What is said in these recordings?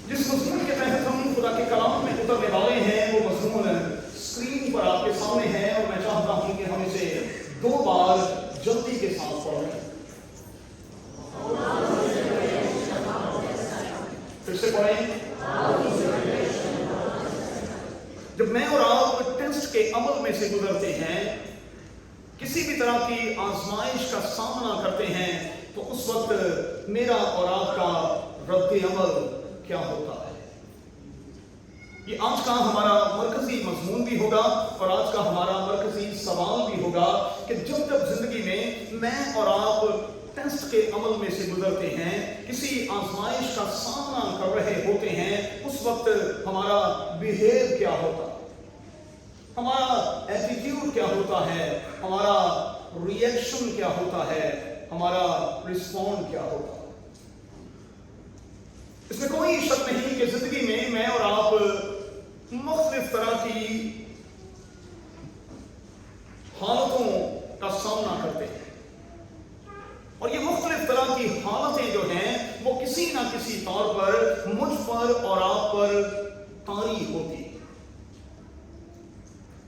जिस मजमून के तहत हम खुदा के कलाम में उतरने वाले हैं वो मजमून स्क्रीन पर आपके सामने है और मैं चाहता हूं कि हम इसे 2 बार जल्दी के साथ पढ़ें। फिर से पढ़ें। जब मैं और आप टेस्ट के अमल में से गुजरते हैं, किसी भी तरह की आजमाइश का सामना करते हैं, तो उस वक्त मेरा और आपका रद्द अमल क्या होता है। ये आज का हमारा मरकजी मजमून भी होगा और आज का हमारा मरकजी सवाल भी होगा कि जब जब जिंदगी में मैं और आप टेस्ट के अमल में से गुजरते हैं, किसी आजमाइश का सामना कर रहे होते हैं, उस वक्त हमारा बिहेव क्या होता है, हमारा एटीट्यूड क्या होता है, हमारा रिएक्शन क्या होता है, हमारा रिस्पॉन्ड क्या होता है। इसमें कोई शक नहीं कि जिंदगी में मैं और आप मुख्तलिफ तरह की हालतों का सामना करते हैं और ये मुख्तलिफ तरह की हालतें जो हैं वो किसी ना किसी तौर पर मुझ पर और आप पर तारी होती है।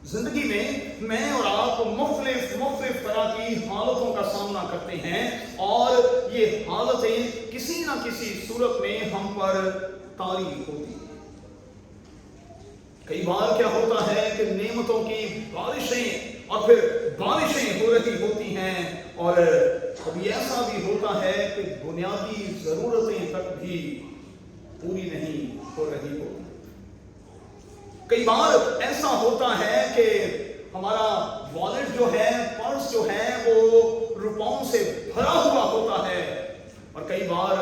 जिंदगी में मैं और आप मुख्तलिफ तरह की हालतों का सामना करते हैं और ये हालतें किसी ना किसी सूरत में हम पर तारी होती है। कई बार क्या होता है कि नेमतों की बारिशें और फिर बारिशें हो रही होती हैं और कभी ऐसा भी होता है कि बुनियादी जरूरतें तक भी पूरी नहीं हो रही होती। कई बार ऐसा होता है कि हमारा वॉलेट जो है, पर्स जो है, वो रुपयों से भरा हुआ होता है और कई बार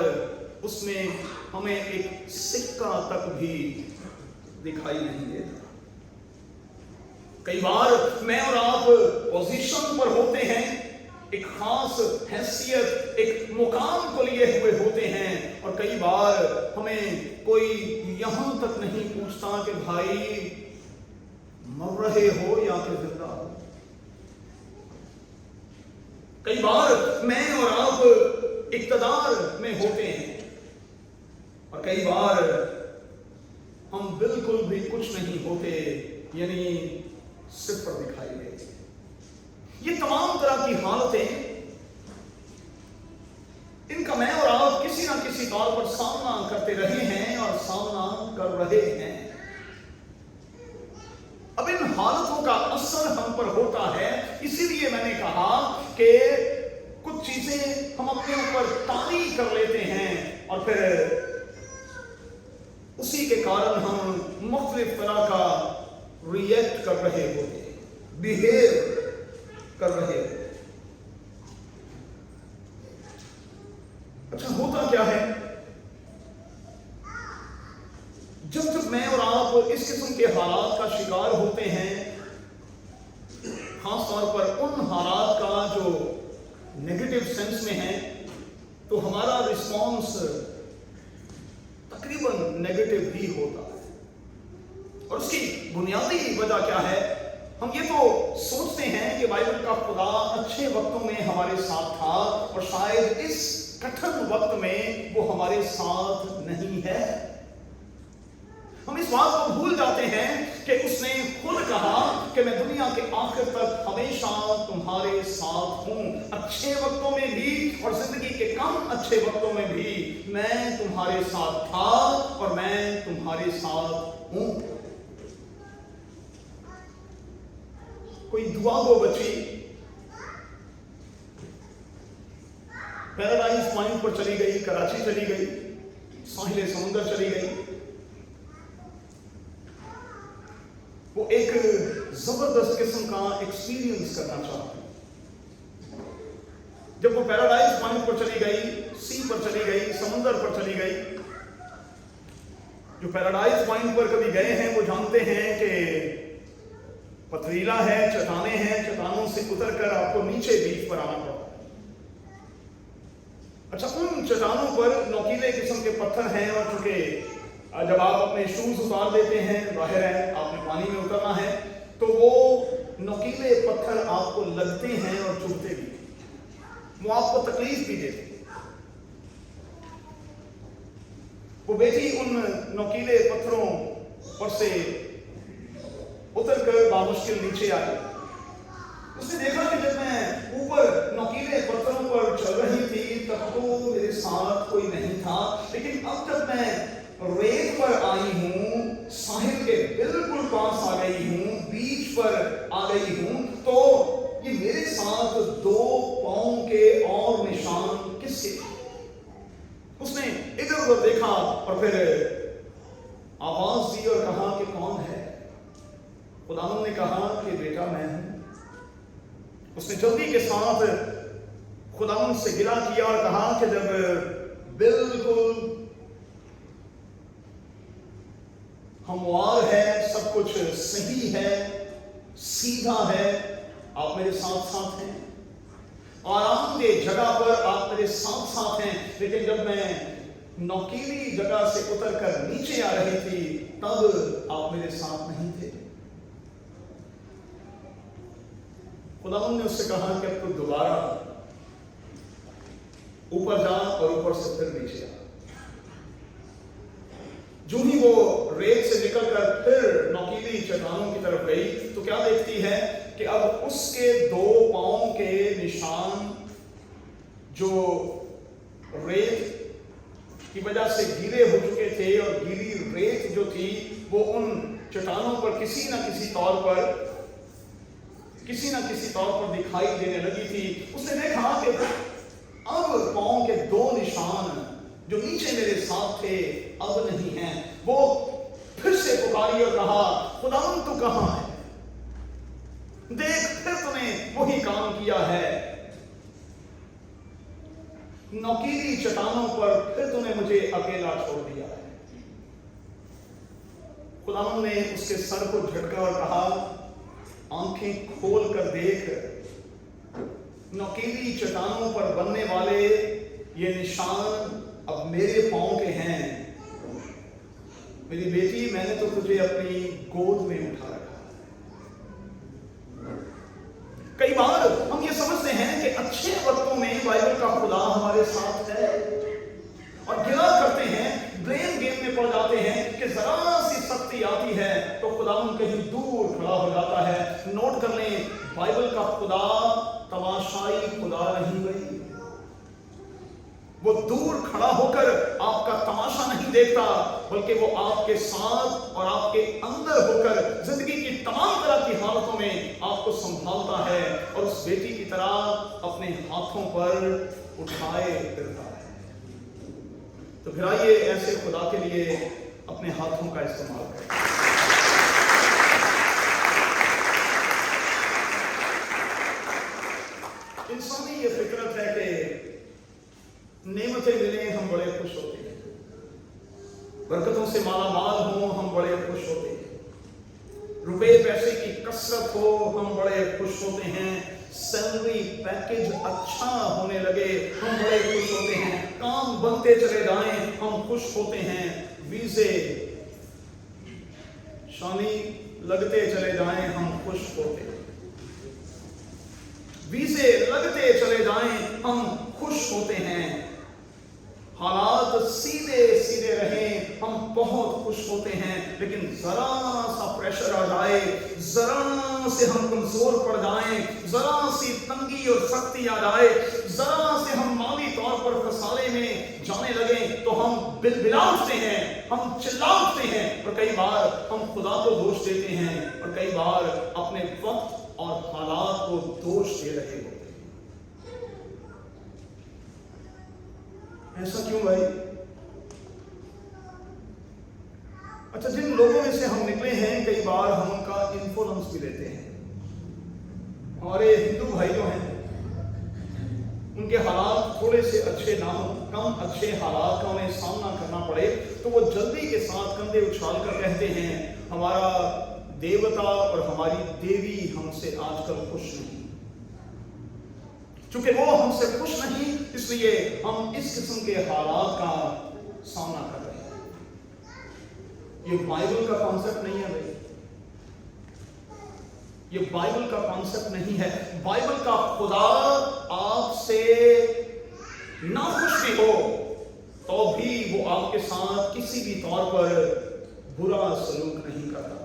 उसमें हमें एक सिक्का तक भी दिखाई नहीं देता। कई बार मैं और आप पोजीशन पर होते हैं, एक खास हैसियत, एक मुकाम को लिए हुए होते हैं और कई बार हमें कोई यहां तक नहीं पूछता कि भाई मर रहे हो या फिर जिंदा हो। कई बार मैं और आप इक्तदार में होते हैं और कई बार हम बिल्कुल भी कुछ नहीं होते, यानी सिर्फ दिखाई देते। ये तमाम तरह की हालतें, इनका मैं और आप किसी ना किसी तौर पर सामना करते रहे हैं और सामना कर रहे हैं। अब इन हालतों का असर हम पर होता है, इसीलिए मैंने कहा कि कुछ चीजें हम अपने ऊपर तारी कर लेते हैं और फिर उसी के कारण हम मुख्तलिफ तरह का रिएक्ट कर रहे होते हैं, बिहेव कर रहे होते हैं। अच्छा, होता क्या है जब जब मैं और आप इस किस्म के हालात का शिकार होते हैं, खास तौर पर उन हालात का जो नेगेटिव सेंस में है, तो हमारा रिस्पॉन्स तकरीबन नेगेटिव ही होता है। और उसकी बुनियादी वजह क्या है? हम ये तो सोचते हैं कि बाइबल का खुदा अच्छे वक्तों में हमारे साथ था और शायद इस कठिन वक्त में वो हमारे साथ नहीं है। हम इस बात को भूल जाते हैं कि उसने खुद कहा कि मैं दुनिया के आखिर तक हमेशा तुम्हारे साथ हूं, अच्छे वक्तों में भी और जिंदगी के कम अच्छे वक्तों में भी मैं तुम्हारे साथ था और मैं तुम्हारे साथ हूं। कोई दुआ गो बच्ची पैराडाइज पॉइंट पर चली गई, कराची चली गई, साहिल समुंदर चली गई, वो एक जबरदस्त किस्म का एक्सपीरियंस करना चाहती। जब वो पैराडाइज पॉइंट पर चली गई, सी पर चली गई, समुंदर पर चली गई, जो पैराडाइज पॉइंट पर कभी गए हैं वो जानते हैं कि पथरीला है, चट्टाने हैं, चट्टानों से उतरकर आपको नीचे बीच पर आना पड़ता है। अच्छा, उन चट्टानों पर नोकीले किस्म के पत्थर हैं और चूंकि जब आप अपने शूज उतार देते हैं, जाहिर है आपने पानी में उतरना है, तो वो नोकीले पत्थर आपको लगते हैं और चुभते भी, वो आपको तकलीफ भी देते। वो बेटी उन नोकीले पत्थरों पर से उतर कर बामुश्किल नीचे आई। उसने देखा कि जब मैं ऊपर नोकीले पत्थरों पर चल रही थी तब तो मेरे साथ कोई नहीं था, लेकिन अब जब मैं रेत पर आई हूं, साहिल के बिल्कुल पास आ गई हूं, बीच पर आ गई हूं, तो ये मेरे साथ 2 पांव के और निशान किसके? उसने इधर उधर देखा और फिर आवाज दी और कहा कि कौन है? खुदावंद ने कहा कि बेटा मैं हूं। उसने जल्दी के साथ खुदावंद से गिला किया और कहा कि जब बिल्कुल हमवार है, सब कुछ सही है, सीधा है, आप मेरे साथ साथ हैं, आराम के जगह पर आप मेरे साथ साथ हैं, लेकिन जब मैं नौकीली जगह से उतर कर नीचे आ रही थी तब आप मेरे साथ नहीं थे। खुदावंद ने उससे कहा कि अब तू दोबारा ऊपर जा और ऊपर से फिर नीचे आ। जो ही वो रेत से निकलकर फिर नौकीली चट्टानों की तरफ गई तो क्या देखती है कि अब उसके 2 पांव के निशान जो रेत की वजह से गीले हो चुके थे और गीली रेत जो थी वो उन चट्टानों पर किसी न किसी तौर पर दिखाई देने लगी थी। उसने देखा कि अब पांव के 2 निशान जो नीचे मेरे साथ थे अब नहीं हैं। वो फिर से पुकारी और कहा, खुदावंद तू कहां है? देख, फिर तूने वही काम किया है, नौकीली चट्टानों पर फिर तूने मुझे अकेला छोड़ दिया है। खुदावंद ने उसके सर को झटका और कहा, आंखें खोल कर देख, नौकीली चट्टानों पर बनने वाले ये निशान अब मेरे पांव के हैं। मेरी बेटी, मैंने तो तुझे अपनी गोद में उठा रखा। कई बार हम ये समझते हैं कि अच्छे वक्तों में बाइबल का खुदा हमारे साथ है और गिला करते हैं, ब्लेम गेम में पड़ जाते हैं कि जरा सी सख्ती आती है तो खुदावंद कहीं दूर खड़ा हो जाता है। नोट कर लें, बाइबल का खुदा तमाशाई खुदा नहीं भाई। वो दूर खड़ा होकर आपका तमाशा नहीं देखता, बल्कि वो आपके साथ और आपके अंदर होकर जिंदगी की तमाम तरह की हालतों में आपको संभालता है और उस बेटी की तरह अपने हाथों पर उठाए फिरता है। तो फिर आइए ऐसे खुदा के लिए अपने हाथों का इस्तेमाल करें। इंसानी ये फितरत है कि नेमतें मिले हम बड़े खुश होते हैं, बरकतों से माला माल हो हम बड़े खुश होते हैं, रुपए पैसे की कसरत हो हम बड़े खुश होते हैं, सैलरी पैकेज अच्छा होने लगे हम बड़े खुश होते हैं, काम बनते चले जाएं हम खुश होते हैं, वीजे शानी लगते चले जाएं हम खुश होते हैं, वीजे लगते चले जाएं हम खुश होते हैं, हालात सीधे सीधे रहें हम बहुत खुश होते हैं, लेकिन जरा सा प्रेशर आ जाए, जरा से हम कमजोर पड़ जाएं, जरा सी तंगी और सख्ती आ जाए, जरा से हम माली तौर पर फसाले में जाने लगे तो हम बिलबिला उठते हैं, हम चिल्ला उठते हैं और कई बार हम खुदा को दोष देते हैं और कई बार अपने वक्त और हालात को दोष दे रहे होते हैं। ऐसा क्यों भाई? अच्छा, जिन लोगों में से हम निकले हैं कई बार हम उनका इन्फ्लुएंस भी लेते हैं। हमारे हिंदू भाई जो हैं उनके हालात थोड़े से अच्छे ना हो, कम अच्छे हालात का उन्हें सामना करना पड़े तो वो जल्दी के साथ कंधे उछाल कर कहते हैं हमारा देवता और हमारी देवी हमसे आजकल खुश नहीं। चूंकि वो हमसे खुश नहीं इसलिए हम इस किस्म के हालात का सामना कर रहे हैं। ये बाइबल का कॉन्सेप्ट नहीं है भाई, ये बाइबल का कॉन्सेप्ट नहीं है। बाइबल का खुदा आपसे नाखुश भी हो तो भी वो आपके के साथ किसी भी तौर पर बुरा सलूक नहीं करता।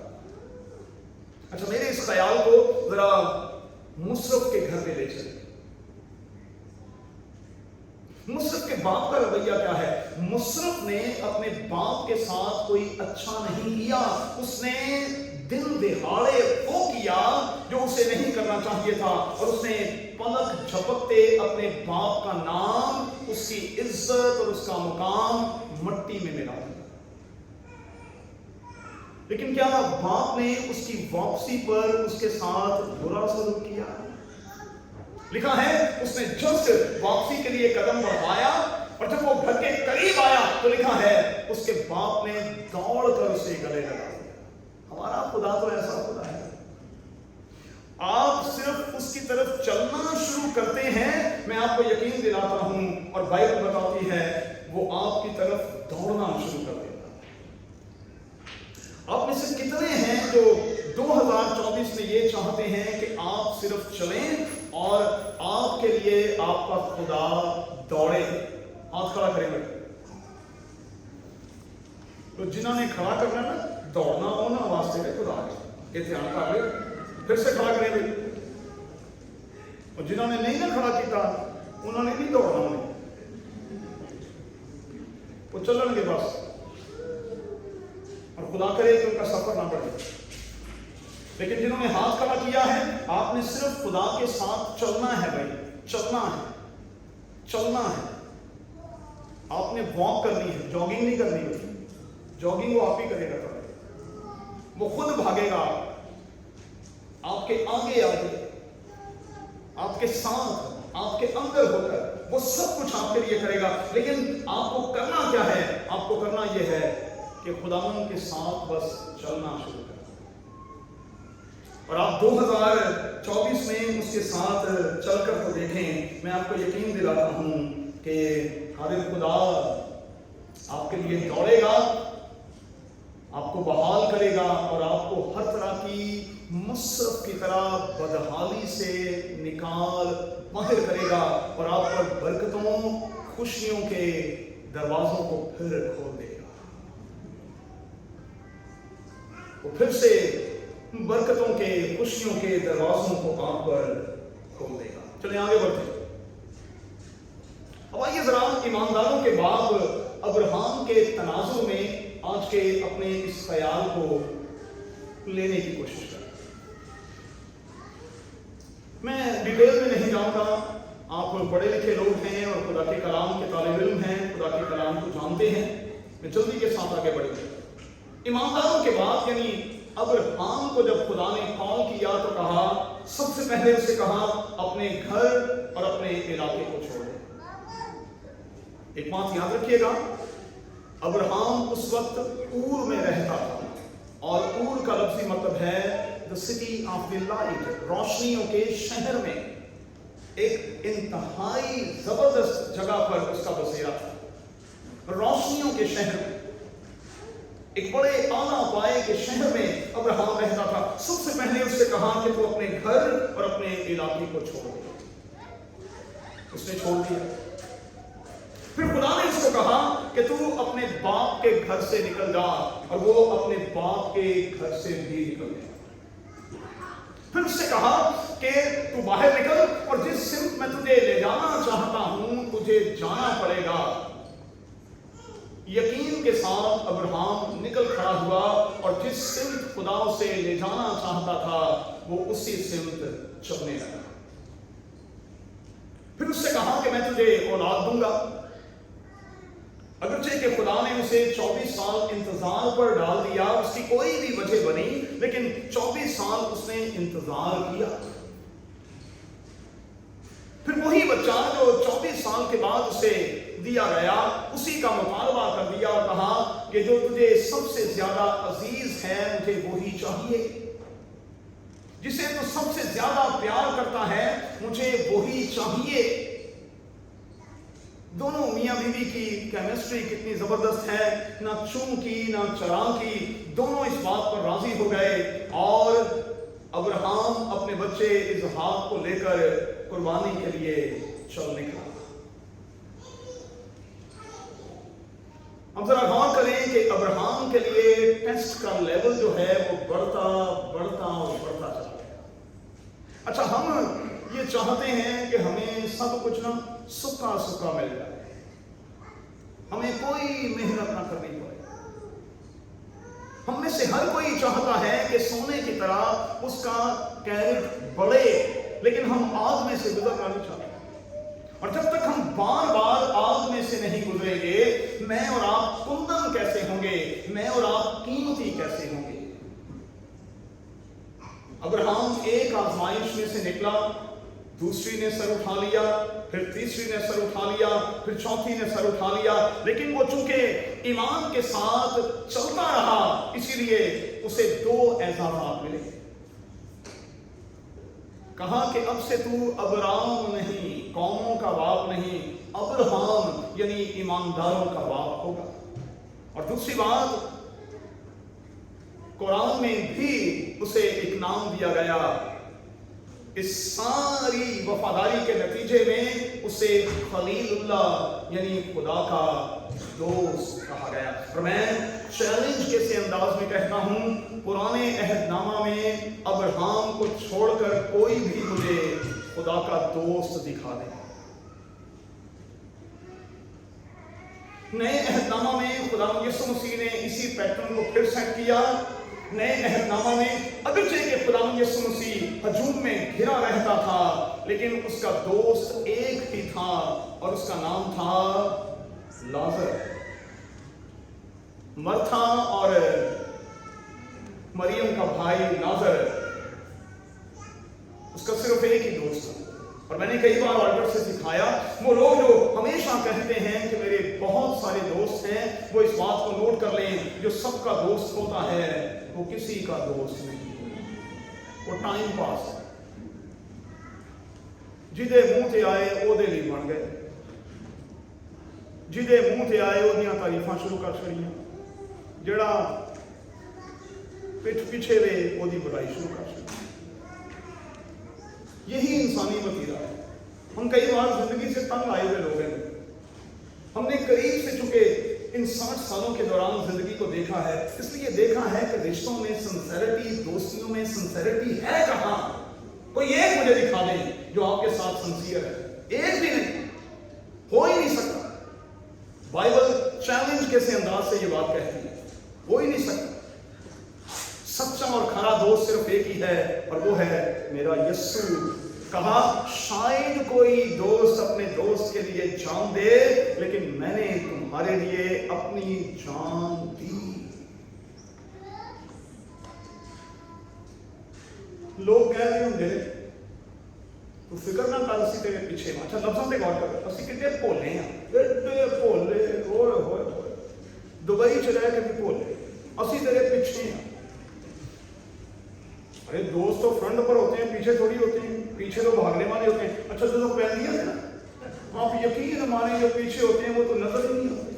अच्छा, मेरे इस ख्याल को जरा मुसरफ के घर पे ले चले। मुसरफ के बाप का रवैया क्या है? मुसरफ ने अपने बाप के साथ कोई अच्छा नहीं किया, उसने दिन दिहाड़े वो किया जो उसे नहीं करना चाहिए था, और उसने पलक झपकते अपने बाप का नाम, उसकी इज्जत और उसका मुकाम मिट्टी में मिला दिया। लेकिन क्या बाप ने उसकी वापसी पर उसके साथ बुरा सलूक किया? लिखा है उसने जस्ट वापसी के लिए कदम बढ़ाया, और जब वो घर के करीब आया तो लिखा है उसके बाप ने दौड़कर उसे गले लगा दिया। हमारा खुदा तो ऐसा खुदा है, आप सिर्फ उसकी तरफ चलना शुरू करते हैं, मैं आपको यकीन दिलाता हूं और बाइबल बताती है वो आपकी तरफ दौड़ना शुरू कर देता। आप में से कितने हैं जो 2024 में ये चाहते हैं कि आप सिर्फ चलें और आपके लिए आपका खुदा दौड़े? हाथ खड़ा करेंगे तो जिन्होंने खड़ा करना ना, दौड़ना हो ना वास्ते में खुदा के, ये ध्यान कर ले, फिर से खड़ा करेंगे। और जिन्होंने नहीं ना खड़ा किया उन्होंने नहीं दौड़ना, उन्हें वो चलने के बस, और खुदा करे कि उनका सफर ना बढ़े। लेकिन जिन्होंने हाथ खड़ा किया है, आपने सिर्फ खुदा के साथ चलना है भाई, चलना है, चलना है। आपने वॉक करनी है, जॉगिंग नहीं करनी है। जॉगिंग वो आप ही करेगा, वो खुद भागेगा आपके आगे आगे, आपके साथ, आपके अंदर होकर, वो सब कुछ आपके लिए करेगा। लेकिन आपको करना क्या है? आपको करना यह है कि खुदावन के साथ बस चलना शुरू करें, और आप 2024 में उसके साथ चलकर तो देखें। मैं आपको यकीन दिलाता हूं कि हादिर खुदा आपके लिए दौड़ेगा, आपको बहाल करेगा, और आपको हर तरह की मुसरफ की तरह बदहाली से निकाल बाहर करेगा, और आप पर बरकतों, खुशियों के दरवाजों को फिर खोल देगा। वो फिर से बरकतों के, खुशियों के दरवाजों को आप पर खोल देगा। चलिए आगे बढ़ते हैं। अब आइए जरा ईमानदारों के बाप अब्राहम के तनाजुर में आज के अपने इस ख्याल को लेने की कोशिश करें। मैं डिटेल में नहीं जाऊंगा, आप पढ़े लिखे लोग हैं और खुदा के कलाम के तालिब इल्म हैं, खुदा के कलाम को जानते हैं। मैं जल्दी के साथ आगे बढ़ूंगा। ईमानदारों के बाद यानी अब्राहम को जब खुदा ने कॉल किया तो कहा, सबसे पहले उसे कहा अपने घर और अपने इलाके को छोड़ दे। एक बात याद रखिएगा, अब्राहम उस वक्त ऊर में रहता था, और ऊर का लफ्जी मतलब है the city of the light, रोशनियों के शहर में। एक इंतहाई जबरदस्त जगह पर उसका बसेरा था, रोशनियों के शहर में, एक बड़े आला पाए के शहर में अब्राहम रहता था। सबसे पहले उससे कहा कि तू अपने घर और अपने इलाके को छोड़ दे। उसने छोड़ दिया। फिर खुदा ने उसको कहा कि तू अपने बाप के घर से निकल जा, और वो अपने बाप के घर से भी निकल गया। फिर उससे कहा कि तू बाहर निकल, और जिस सिमत मैं तुझे ले जाना चाहता हूं तुझे जाना पड़ेगा। यकीन के साथ अब्राहम निकल खड़ा हुआ, और जिस सिमत खुदा उसे ले जाना चाहता था वो उसी सिमत चलने लगा। फिर उससे कहा कि मैं तुझे औलाद दूंगा। अगरचे कि खुदा ने उसे 24 साल इंतजार पर डाल दिया, उसकी कोई भी वजह बनी, लेकिन 24 साल उसने इंतजार किया। फिर वही बच्चा जो 24 साल के बाद उसे दिया गया, उसी का मुतालबा कर दिया और कहा कि जो तुझे सबसे ज्यादा अजीज है मुझे वही चाहिए, जिसे तू सबसे ज्यादा प्यार करता है मुझे वही चाहिए। दोनों मियां बीवी की केमिस्ट्री कितनी जबरदस्त है, ना चूं की ना चरा की, दोनों इस बात पर राजी हो गए, और अब्राहम अपने बच्चे इसहाक को लेकर कुर्बानी के लिए चल निकला। अब अब जरा गौर करें कि अब्राहम के लिए टेस्ट का लेवल जो है वो बढ़ता बढ़ता और बढ़ता चला गया। अच्छा, हम ये चाहते हैं कि हमें सब कुछ ना सूखा सूखा मिल जाए, हमें कोई मेहनत ना करनी पड़े। हम में से हर कोई चाहता है कि सोने की तरह उसका कैरेट बढ़े, लेकिन हम आग में से गुजरना नहीं चाहते। और जब तक हम बार बार आग में से नहीं गुजरेंगे, मैं और आप कुंदन कैसे होंगे, मैं और आप कीमती कैसे होंगे। अब्राहम एक आजमाइश में से निकला, दूसरी ने सर उठा लिया, फिर तीसरी ने सर उठा लिया, फिर चौथी ने सर उठा लिया, लेकिन वो चूंकि ईमान के साथ चलता रहा, इसीलिए उसे 2 एजाज़ात मिले। कहा कि अब से तू अब्राम नहीं, कौमों का बाप नहीं, अब्राहम यानी ईमानदारों का बाप होगा। और दूसरी बात, कुरान में भी उसे एक नाम दिया गया। इस सारी वफादारी के नतीजे में उसे खलीलुल्लाह यानी खुदा का दोस्त कहा गया। और मैं चैलेंज कैसे अंदाज में कहता हूं, पुराने अहदनामा में अब्राहम को छोड़कर कोई भी मुझे खुदा का दोस्त दिखा दे। नए अहदनामा में खुदा यीशु मसीह ने इसी पैटर्न को फिर सेट किया। नए अहदनामा में अगरचे के खुदा यीशु मसीह हजूम में घिरा रहता था, लेकिन उसका दोस्त एक ही था और उसका नाम था लाजर। मरथा और मरियम का भाई लाजर, उसका सिर्फ एक ही दोस्त था। और मैंने कई बार ऑर्डर से सिखाया, वो लोग जो हमेशा कहते हैं कि मेरे बहुत सारे दोस्त हैं, वो इस बात को नोट कर लें, जो सबका दोस्त होता है वो किसी का दोस्त नहीं, वो टाइम पास है। जिदे मुंह ते आए ओदे लिए बन गए, जिदे मुंह ते आए ओदियां तारीफां शुरू कर छड़ियां, जड़ा पिठ पिछे वे ओदी बुराई शुरू कर छड़ी। यही इंसानी वतीरा है। हम कई बार जिंदगी से तंग आए हुए लोग हैं। हमने करीब से चुके इन 60 सालों के दौरान जिंदगी को देखा है, इसलिए देखा है कि रिश्तों में सिंसेरिटी, दोस्तियों में सिंसेरिटी है कहां। कोई एक मुझे दिखा दे जो आपके साथ सिंसियर है, एक भी नहीं, हो ही नहीं सकता। बाइबल चैलेंज कैसे अंदाज से ये बात कहती है, हो ही नहीं सकता। सच्चा और खरा दोस्त सिर्फ एक ही है और वो है मेरा यीशु। कहा शायद कोई दोस्त अपने दोस्त के लिए जान दे, लेकिन मैंने तुम्हारे लिए अपनी जान दी। लोग कह रहे होंगे तू फिक्र ना कर, असी तेरे पीछे। अच्छा लफ्ज़ों से गौर कर, असी कितने भोले हैं, कितने भोले, होए होए होए, दुबई च रह के भी भोले, असी तेरे पीछे हैं। अरे दोस्त तो फ्रंट पर होते हैं, पीछे थोड़ी होते हैं, पीछे तो भागने वाले होते हैं। अच्छा जो लोग पहन दिया है ना, आप यकीन माने जो पीछे होते हैं वो तो नजर ही नहीं आते,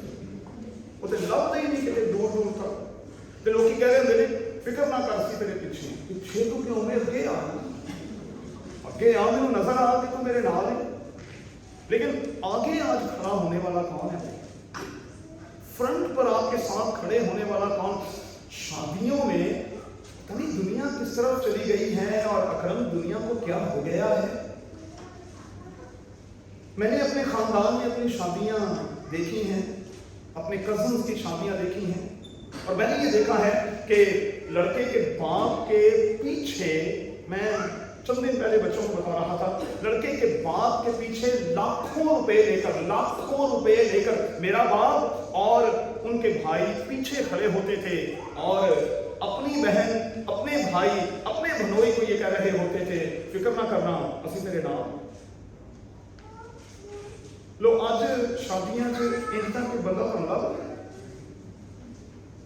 वो तो लभते ही नहीं कितने दूर दूर तक। तो लोग कह रहे होंगे फिक्र ना कर, सी तेरे पीछे पीछे तो क्यों, मैं अगे आ, अगे आ, मैंने नजर आ कि तू मेरे नाल है। लेकिन आगे आज खड़ा होने वाला कौन है? फ्रंट पर आपके साथ खड़े होने वाला कौन? शादियों में कभी दुनिया किस तरफ चली गई है और अकरम दुनिया को क्या हो गया है। मैंने अपने खानदान में अपनी शादियां देखी हैं, अपने कजन्स की शादियां देखी हैं, और मैंने ये देखा है कि लड़के के बाप के पीछे, मैं चंद दिन पहले बच्चों को बता रहा था, लड़के के बाप के पीछे लाखों रुपए लेकर मेरा बाप और उनके भाई पीछे खड़े होते थे और अपनी बहन, अपने भाई, अपने भनोई को ये कह रहे होते थे फिक्र ना करना, असी तेरे नाम। लोग आज शादियां इंदा के बंदा होंदा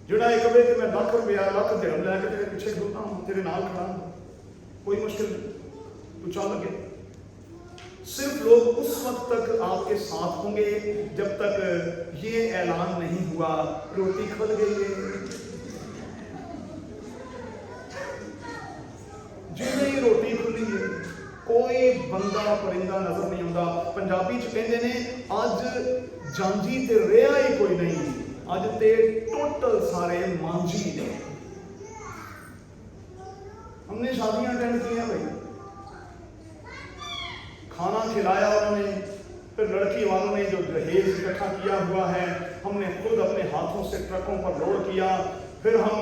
जोड़ा एक कहे कि मैं लाख रुपया लाख दिरहम लैके तेरे पीछे खड़ोता हूं, तेरे नाल खड़ा हूं, कोई मुश्किल नहीं, तू चल लगे। सिर्फ लोग उस वक्त तक आपके साथ होंगे जब तक ये ऐलान नहीं हुआ रोटी खुल गई है। जिन्हें रोटी खुली है, कोई बंदा परिंदा नजर नहीं आता। पंजाबी च कहते ने अज जांजी ते रेहा ही कोई नहीं, अज ते टोटल सारे मांझी ने। हमने शादियां अटेंड की हैं भाई, खाना खिलाया उन्होंने, फिर लड़की वालों ने जो दहेज इकट्ठा किया हुआ है हमने खुद अपने हाथों से ट्रकों पर लोड किया, फिर हम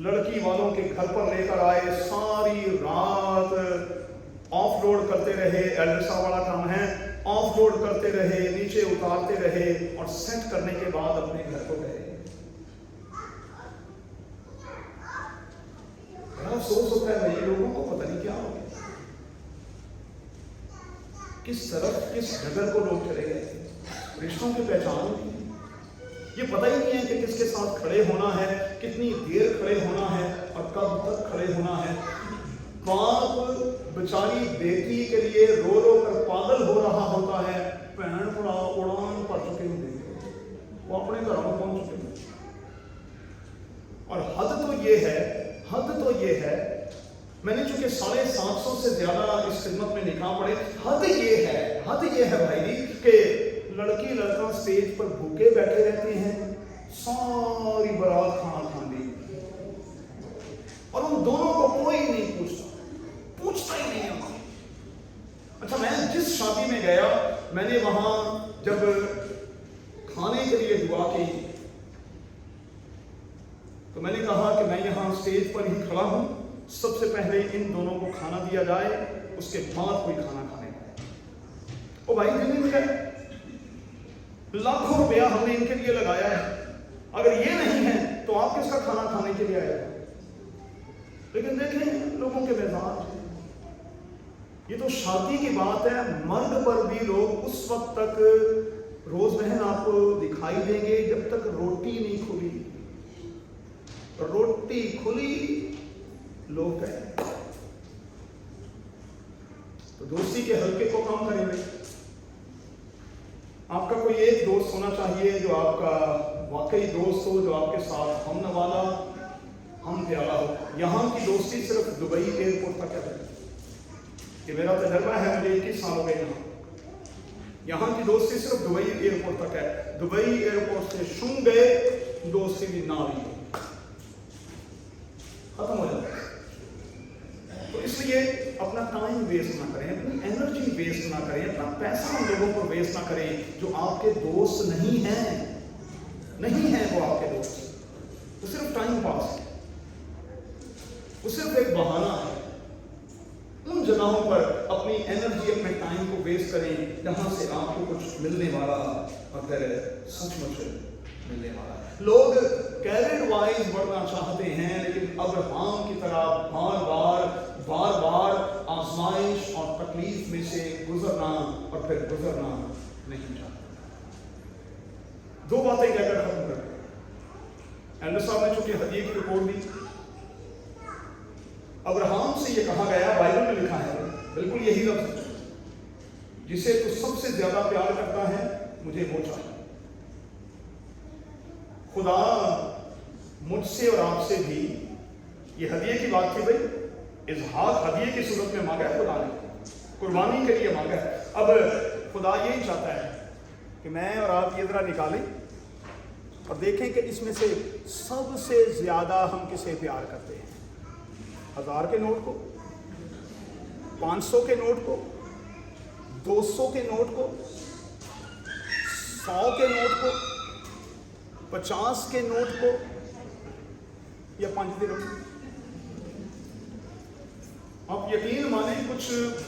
लड़की वालों के घर पर लेकर आए, सारी रात ऑफ लोड करते रहे, एल्डर साहब वाला काम है, ऑफ लोड करते रहे, नीचे उतारते रहे और सेट करने के बाद अपने घर को गए। अफसोस होता है भाई, लोगों को पता नहीं क्या हो गया, किस तरफ किस डगर को लोग चले गए, रिश्तों की पहचान नहीं, ये पता ही नहीं है कि किसके साथ खड़े होना है, कितनी देर खड़े होना है और कब तक खड़े होना है। बाप बेचारी बेटी के लिए रो रो कर पागल हो रहा होता है, भैन भरा उड़ान पर चुके होते, वो अपने घरों में पहुंच चुके हैं। और हद तो ये है, मैंने चूंकि 750 से ज्यादा इस खिदमत में लिखा पड़े, हद ये है भाई कि लड़की लड़का स्टेज पर भूखे बैठे रहते हैं, सारी बारात खाना खाने, और उन दोनों को कोई नहीं पूछता ही नहीं है। अच्छा, मैं जिस शादी में गया, मैंने वहां जब खाने के लिए दुआ की तो मैंने कहा कि मैं यहां स्टेज पर ही खड़ा हूं, सबसे पहले इन दोनों को खाना दिया जाए, उसके बाद कोई खाना खाने का। ओ भाई, जिन्हें मिला लाखों रुपया हमने इनके लिए लगाया है, अगर ये नहीं है तो आप किसका खाना खाने के लिए आएगा? लेकिन देखें लोगों के मिजाज, ये तो शादी की बात है, मर्द पर भी लोग उस वक्त तक रोज बहन आपको दिखाई देंगे जब तक रोटी नहीं खुली, रोटी खुली लोग कहें। तो दोस्ती के हल्के को कम करेंगे। आपका कोई एक दोस्त होना चाहिए जो आपका वाकई दोस्त हो, जो आपके साथ हम नवाला हम प्यारा हो। यहाँ की दोस्ती सिर्फ दुबई एयरपोर्ट तक है, ये मेरा तजर्बा है, मुझे 21 साल हो गए यहाँ की दोस्ती सिर्फ दुबई एयरपोर्ट तक है। दुबई एयरपोर्ट से शू गए, दोस्ती भी ना हुई, खत्म हो जाता है। तो इसलिए अपना टाइम वेस्ट ना करें, अपनी एनर्जी वेस्ट ना करें, अपना पैसा उन लोगों को वेस्ट ना करें जो आपके दोस्त नहीं है वो आपके दोस्त, वो सिर्फ टाइम पास है, वो सिर्फ एक बहाना है। उन जगहों पर अपनी एनर्जी, अपने टाइम को वेस्ट करें जहां से आपको कुछ मिलने वाला, अगर सचमुच मिलने वाला। लोग कैरियर वाइज बढ़ना चाहते हैं, लेकिन अब्राहम की तरह बार बार आजमाइश और तकलीफ में से गुजरना और फिर गुजरना नहीं चाहते। दो बातें कहकर खत्म कर। एल्डर साहब ने चूंकि हदीये की रिपोर्ट दी, अब्राहम से ये कहा गया, बाइबल में लिखा है बिल्कुल यही लफ्ज, जिसे तू सबसे ज्यादा प्यार करता है मुझे वो चाहिए। खुदा मुझसे और आपसे भी, ये हदिये की बात थी भाई, इजहाक हदिये की सूरत में मांगा है खुदा ने, कुर्बानी के लिए मांगा है। अब खुदा यही चाहता है कि मैं और आप ये जरा निकालें और देखें कि इसमें से सबसे ज्यादा हम किसे प्यार करते हैं। 1000 के नोट को, 500 के नोट को, 200 के नोट को, 100 के नोट को, 50 के नोट को, या 5 के नोट। आप यकीन माने कुछ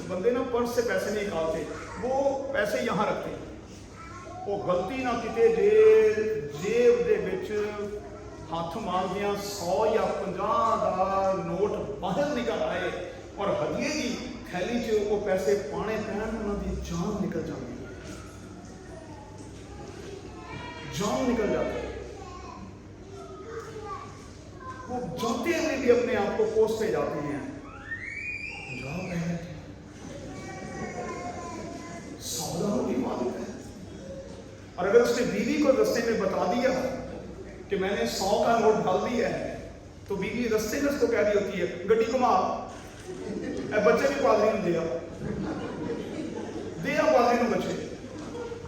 बंदे ना पर्स से पैसे नहीं निकालते, वो पैसे यहाँ रखते हैं, वो गलती ना किते जेब दे विच हाथ मार दिया 100 या 50 का नोट बाहर निकल आए और हदिये की थैली च वो पैसे पाने पैन, उन्होंने जान निकल जाती है, जान निकल जाती है। वो जाते हुए भी अपने आप को कोसते जाते हैं, सौदा की बात है। और अगर उसने बीवी को रस्ते में बता दिया कि मैंने 100 का नोट डाल दिया है, तो बीवी रस्ते में उसको कह रही होती है गड्डी घुमा, बच्चे भी पादरी ने दिया पादरी ने बच्चे,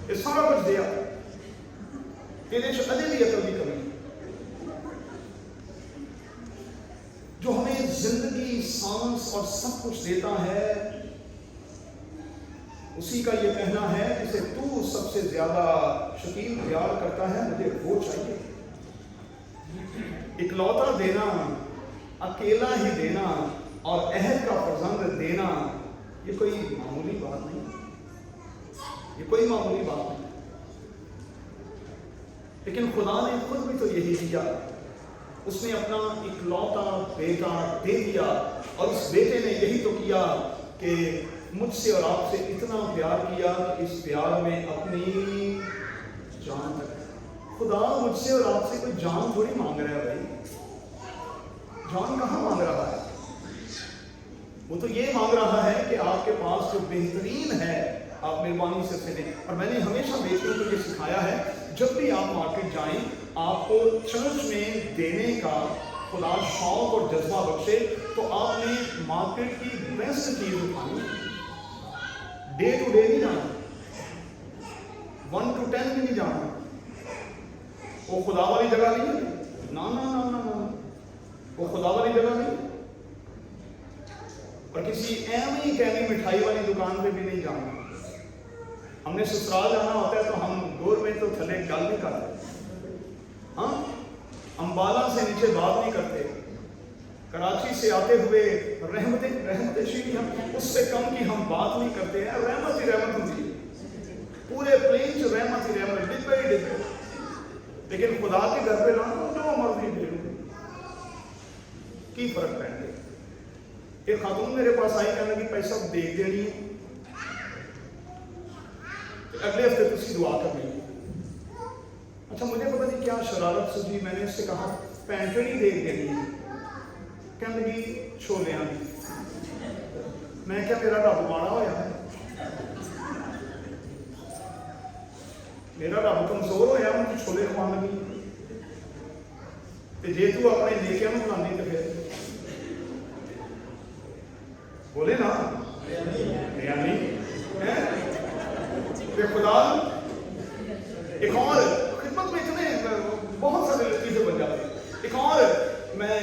ये सारा कुछ दिया। तेरे अजय भी अकल की कमी, जो हमें जिंदगी, सांस और सब कुछ देता है, उसी का ये कहना है जिसे तू सबसे ज्यादा शकील प्यार करता है, मुझे वो चाहिए। इकलौता देना, अकेला ही देना और अहद का फर्जंद देना, ये कोई मामूली बात नहीं, ये कोई मामूली बात नहीं। लेकिन खुदा ने खुद भी तो यही किया, उसने अपना इकलौता बेटा दे दिया, और उस बेटे ने यही तो किया कि मुझसे और आपसे इतना प्यार किया कि इस प्यार में अपनी जान तक। खुदा मुझसे और आपसे कोई जान थोड़ी मांग रहा है भाई, जान कहाँ मांग रहा है? वो तो ये मांग रहा है कि आपके पास जो बेहतरीन है आप मेहरबानी से दें। और मैंने हमेशा बेटियों को ये सिखाया है, जब भी आप मार्केट जाएं, आपको चर्च में देने का खुदा शौक और जज्बा बख्शे, तो आपने मार्केट की बेस्ट चीज उठानी, डे टू डे नहीं जाना, 1 to 10 भी नहीं जाना, वो खुदा वाली जगह नहीं है, ना ना ना ना ना, वो खुदा वाली जगह नहीं। और किसी एमी कैमी मिठाई वाली दुकान पे भी नहीं जाना। हमने ससुराल जाना होता है तो हम गोर में तो थले गल नहीं करते, हाँ, अंबाला से नीचे बात नहीं करते, कराची से आते हुए रहमत शीरी हम उससे कम की हम बात नहीं करते हैं। रहमत ही रहमत होती है, पूरे प्लेन से रहमत ही रहमत, डिब्बे ही डिब्बे। लेकिन खुदा के घर पे ना जो मर्जी दे लो, की फर्क पड़ेगा। एक खातून मेरे पास आई, कहने की पैसा दे देनी है, अगले हफ्ते तुसी दुआ करनी। अच्छा, मुझे पता नहीं क्या शरारत सूझी, मैंने इससे कहा पैंटड़ी दे देनी है, कहने लगी छोलियां दी। मैं क्या मेरा रब माड़ा होया है, मेरा रब कमजोर होया, मुझे छोले खवान लगी। ते जे तू अपने लेके बुलानी तो फिर बोले ना यानी खुदा। एक और खिदमत में इतने बहुत सारे लतीफे बन जाते। एक और, मैं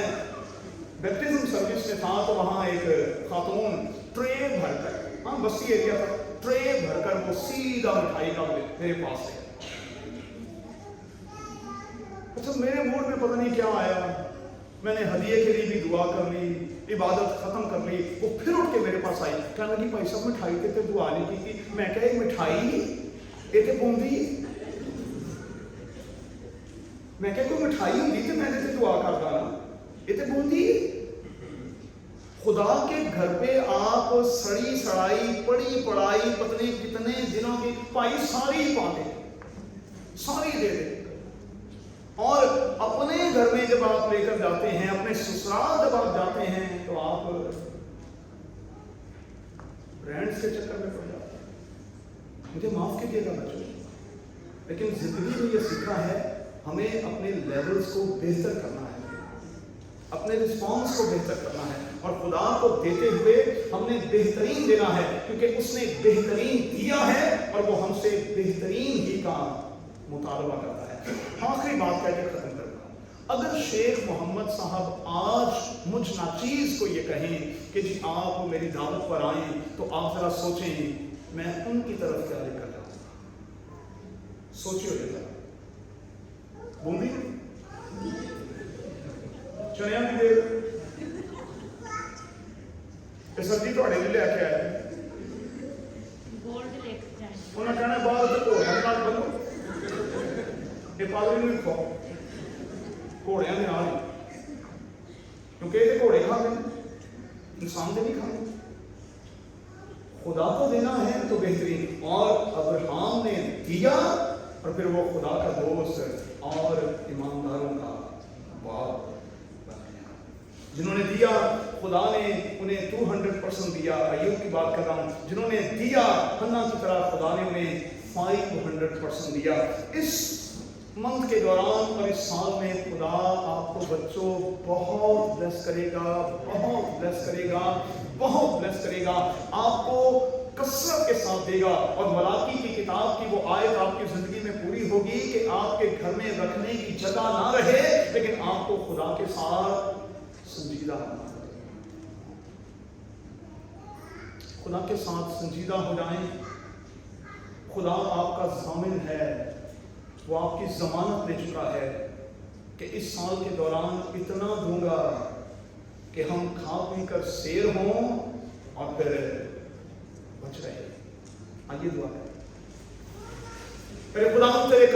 बैप्टिज्म सर्विस में था तो वहाँ एक खातून ट्रे भरकर, हाँ बस्ती एरिया था, ट्रे भरकर वो सीधा मिठाई का मेरे पास है। अच्छा, मेरे मूड में पता नहीं क्या आया, मैंने हदिये के लिए भी दुआ कर ली, इबादत खत्म कर ली। वो फिर उठ के मेरे पास आई, कहने लगी भाई साहब मिठाई के दुआ नहीं की थी। मैं क्या मिठाई ये बूंदी, मैं क्या कोई मिठाई होंगी तो मैं दुआ करता ना, ये बूंदी। खुदा के घर पे आप सड़ी सड़ाई पड़ी पढ़ाई पत्नी कितने दिनों की भाई सारी पा दे, सारी दे दे। और अपने घर में जब आप लेकर जाते हैं, अपने ससुराल जब आप जाते हैं, तो आप ब्रांड्स के चक्कर में पड़ जाते हैं। मुझे माफ कीजिएगा बच्चों, लेकिन जिंदगी में ये सीखा है, हमें अपने लेवल्स को बेहतर करना है, अपने रिस्पॉन्स को बेहतर करना है, और खुदा को देते हुए हमने बेहतरीन देना है, क्योंकि उसने बेहतरीन दिया है और वो हमसे बेहतरीन ही का मुतालबा करता है। आखिरी बात कह के खत्म करूंगा। अगर शेख मोहम्मद साहब आज मुझ नाचीज को ये कहें कि जी आप मेरी दावत पर आए, तो आप जरा सोचें मैं उनकी तरफ क्या लेकर जाऊंगा। सोचिए जरा, बूंदी चनिया की देर सब्जी थोड़े लिए लेके आए, उन्हें कहना बाहर तो बनो ये पादरी में खाओ घोड़िया के नाल, क्योंकि ये घोड़े खाते इंसान तो नहीं खाते। खुदा को देना है तो बेहतरीन, और अब्राहम ने दिया और फिर वो खुदा का दोस्त और ईमानदारों का बाप बन गया। जिन्होंने दिया खुदा ने उन्हें 200% दिया। अय्यूब की बात कर रहा हूँ, जिन्होंने दिया हन्ना की तरह खुदा ने उन्हें 500% दिया। इस मंथ के दौरान और इस साल में खुदा आपको बच्चों बहुत ब्लेस करेगा, बहुत ब्लेस करेगा, बहुत ब्लेस करेगा। आपको कसरत के साथ देगा। और मलाकी की किताब की वो आयत आपकी जिंदगी में पूरी होगी कि आपके घर में रखने की जगह ना रहे, लेकिन आपको खुदा के साथ संजीदा होना पड़ेगा। खुदा के साथ संजीदा हो जाएं। खुदा आपका ज़ामिन है, वो आपकी ज़मानत ले चुका है कि इस साल के दौरान इतना दूंगा कि हम खा पी कर शेर हों और फिर बच रहे। आइए दुआ करें। खुदा तेरे